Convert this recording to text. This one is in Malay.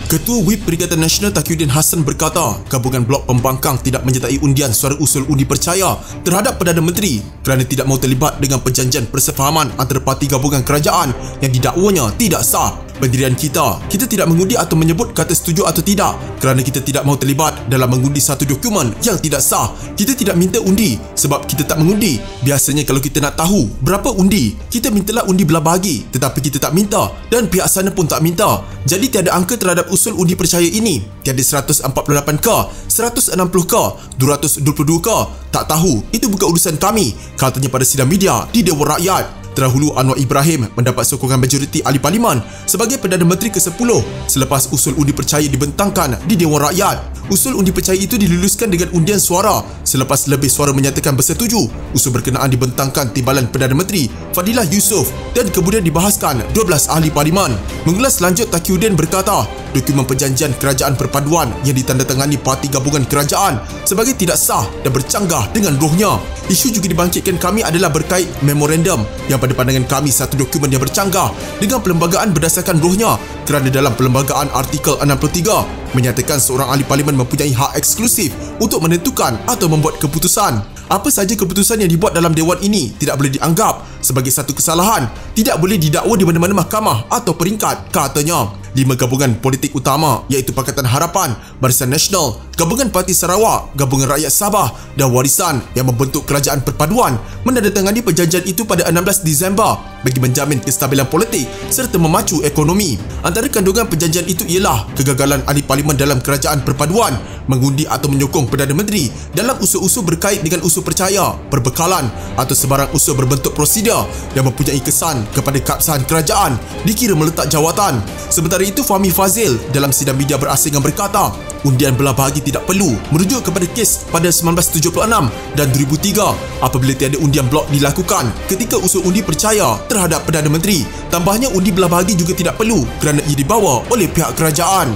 Ketua Whip Perikatan Nasional Taqiyuddin Hassan berkata, gabungan blok pembangkang tidak menyertai undian suara usul undi percaya terhadap Perdana Menteri kerana tidak mahu terlibat dengan perjanjian persefahaman antara parti gabungan kerajaan yang didakwanya tidak sah. Pendirian kita tidak mengundi atau menyebut kata setuju atau tidak kerana kita tidak mahu terlibat dalam mengundi satu dokumen yang tidak sah. Kita tidak minta undi sebab kita tak mengundi. Biasanya kalau kita nak tahu berapa undi, kita mintalah undi belah bahagi, tetapi kita tak minta dan pihak sana pun tak minta. Jadi tiada angka terhadap usul undi percaya ini. Tiada 148k, 160k, 222k. Tak tahu, itu bukan urusan kami, katanya pada sidang media di Dewan Rakyat. Terdahulu Anwar Ibrahim mendapat sokongan majoriti ahli parlimen sebagai Perdana Menteri ke-10 selepas usul undi percaya dibentangkan di Dewan Rakyat. Usul undi percaya itu diluluskan dengan undian suara selepas lebih suara menyatakan bersetuju. Usul berkenaan dibentangkan Timbalan Perdana Menteri Fadilah Yusof dan kemudian dibahaskan 12 ahli parlimen. Mengulas lanjut, Taqiyuddin berkata, dokumen perjanjian kerajaan perpaduan yang ditandatangani parti gabungan kerajaan sebagai tidak sah dan bercanggah dengan rohnya. Isu juga dibangkitkan kami adalah berkait memorandum yang pada pandangan kami satu dokumen yang bercanggah dengan perlembagaan berdasarkan rohnya kerana dalam perlembagaan artikel 63 menyatakan seorang ahli parlimen mempunyai hak eksklusif untuk menentukan atau membuat keputusan. Apa sahaja keputusan yang dibuat dalam dewan ini tidak boleh dianggap sebagai satu kesalahan, tidak boleh didakwa di mana-mana mahkamah atau peringkat, katanya. 5 gabungan politik utama iaitu Pakatan Harapan, Barisan Nasional, Gabungan Parti Sarawak, Gabungan Rakyat Sabah dan Warisan yang membentuk kerajaan perpaduan menandatangani perjanjian itu pada 16 Disember bagi menjamin kestabilan politik serta memacu ekonomi. Antara kandungan perjanjian itu ialah kegagalan ahli parlimen dalam kerajaan perpaduan mengundi atau menyokong Perdana Menteri dalam usul-usul berkait dengan usul percaya, perbekalan atau sebarang usul berbentuk prosedur yang mempunyai kesan kepada keabsahan kerajaan dikira meletak jawatan. Sementara itu, Fahmi Fazil dalam sidang media berasingan berkata, undian belah bahagi tidak perlu merujuk kepada kes pada 1976 dan 2003 apabila tiada undian blok dilakukan ketika usul undi percaya terhadap Perdana Menteri. Tambahnya, undi belah bahagi juga tidak perlu kerana ia dibawa oleh pihak kerajaan.